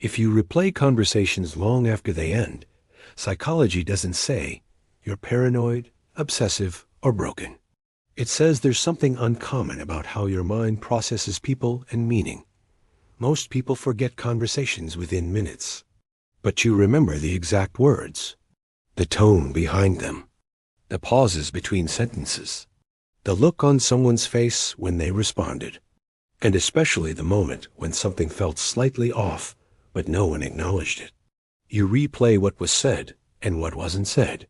If you replay conversations long after they end, psychology doesn't say you're paranoid, obsessive, or broken. It says there's something uncommon about how your mind processes people and meaning. Most people forget conversations within minutes, but you remember the exact words, the tone behind them, the pauses between sentences, the look on someone's face when they responded, and especially the moment when something felt slightly off, but no one acknowledged it. You replay what was said and what wasn't said,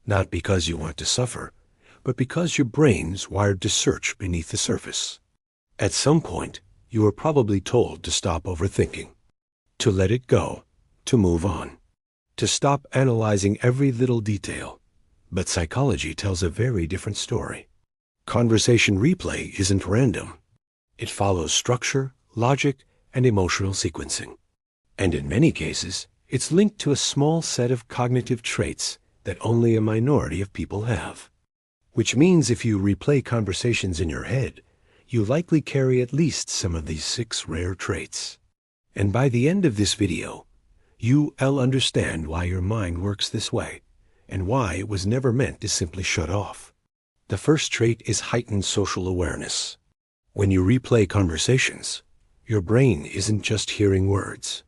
not because you want to suffer, but because your brain's wired to search beneath the surface. At some point, you were probably told to stop overthinking, to let it go, to move on, to stop analyzing every little detail. But psychology tells a very different story. Conversation replay isn't random. It follows structure, logic, and emotional sequencing. And in many cases, it's linked to a small set of cognitive traits that only a minority of people have. Which means if you replay conversations in your head, you likely carry at least some of these 6 rare traits. And by the end of this video, you'll understand why your mind works this way, and why it was never meant to simply shut off. The first trait is heightened social awareness. When you replay conversations, your brain isn't just hearing words.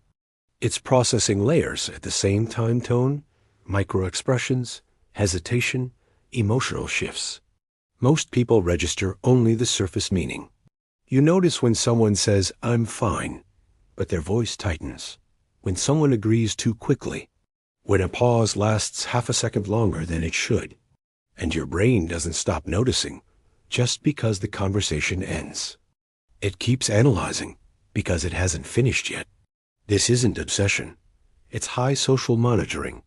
It's processing layers at the same time: tone, micro-expressions, hesitation, emotional shifts. Most people register only the surface meaning. You notice when someone says, "I'm fine," but their voice tightens. When someone agrees too quickly. When a pause lasts half a second longer than it should. And your brain doesn't stop noticing just because the conversation ends. It keeps analyzing because it hasn't finished yet. This isn't obsession. It's high social monitoring.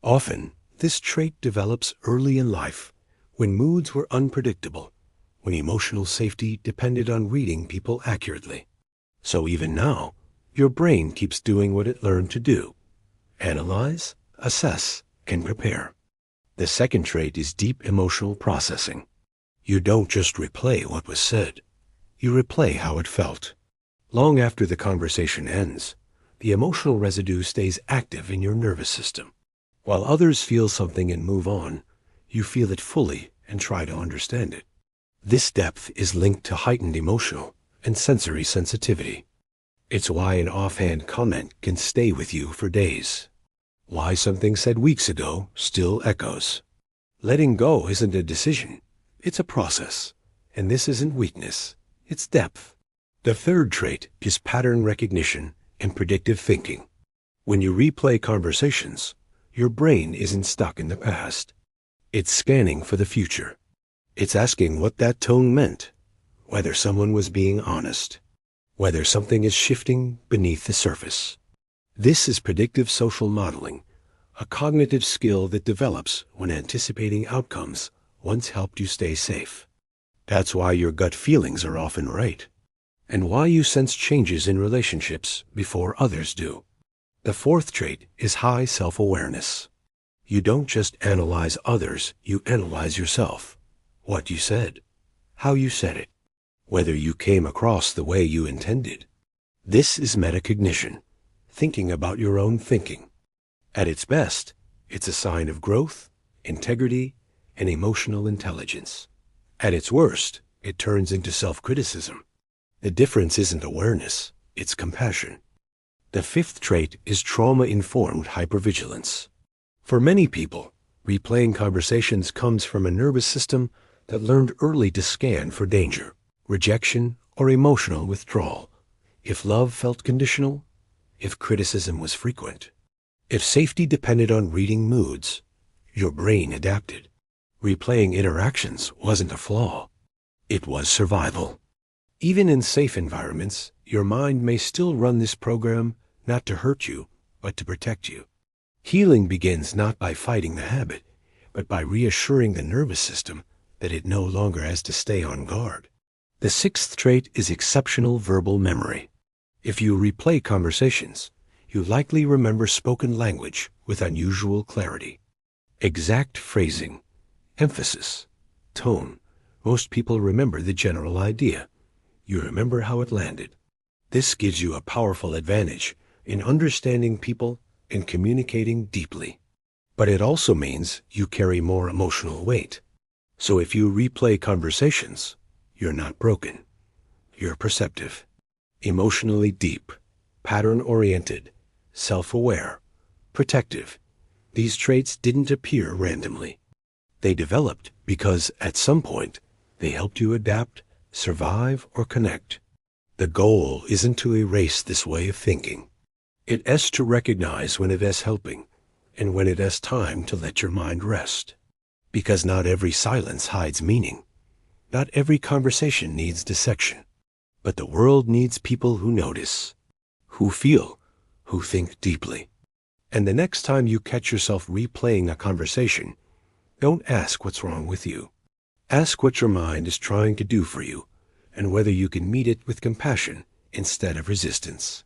Often, this trait develops early in life, when moods were unpredictable, when emotional safety depended on reading people accurately. So even now, your brain keeps doing what it learned to do: analyze, assess, and prepare. The second trait is deep emotional processing. You don't just replay what was said. You replay how it felt. Long after the conversation ends, the emotional residue stays active in your nervous system. While others feel something and move on, you feel it fully and try to understand it. This depth is linked to heightened emotional and sensory sensitivity. It's why an offhand comment can stay with you for days. Why something said weeks ago still echoes. Letting go isn't a decision, it's a process. And this isn't weakness, it's depth. The third trait is pattern recognition and predictive thinking. When you replay conversations, your brain isn't stuck in the past. It's scanning for the future. It's asking what that tone meant, whether someone was being honest, whether something is shifting beneath the surface. This is predictive social modeling, a cognitive skill that develops when anticipating outcomes once helped you stay safe. That's why your gut feelings are often right, and why you sense changes in relationships before others do. The fourth trait is high self-awareness. You don't just analyze others, you analyze yourself. What you said, how you said it, whether you came across the way you intended. This is metacognition, thinking about your own thinking. At its best, it's a sign of growth, integrity, and emotional intelligence. At its worst, it turns into self-criticism. The difference isn't awareness, it's compassion. The fifth trait is trauma-informed hypervigilance. For many people, replaying conversations comes from a nervous system that learned early to scan for danger, rejection, or emotional withdrawal. If love felt conditional, if criticism was frequent, if safety depended on reading moods, your brain adapted. Replaying interactions wasn't a flaw, it was survival. Even in safe environments, your mind may still run this program not to hurt you, but to protect you. Healing begins not by fighting the habit, but by reassuring the nervous system that it no longer has to stay on guard. The sixth trait is exceptional verbal memory. If you replay conversations, you likely remember spoken language with unusual clarity. Exact phrasing, emphasis, tone. Most people remember the general idea. You remember how it landed. This gives you a powerful advantage in understanding people and communicating deeply. But it also means you carry more emotional weight. So if you replay conversations, you're not broken. You're perceptive, emotionally deep, pattern-oriented, self-aware, protective. These traits didn't appear randomly. They developed because, at some point, they helped you adapt, survive, or connect. The goal isn't to erase this way of thinking. It is to recognize when it is helping and when it is time to let your mind rest. Because not every silence hides meaning. Not every conversation needs dissection. But the world needs people who notice, who feel, who think deeply. And the next time you catch yourself replaying a conversation, don't ask what's wrong with you. Ask what your mind is trying to do for you and whether you can meet it with compassion instead of resistance.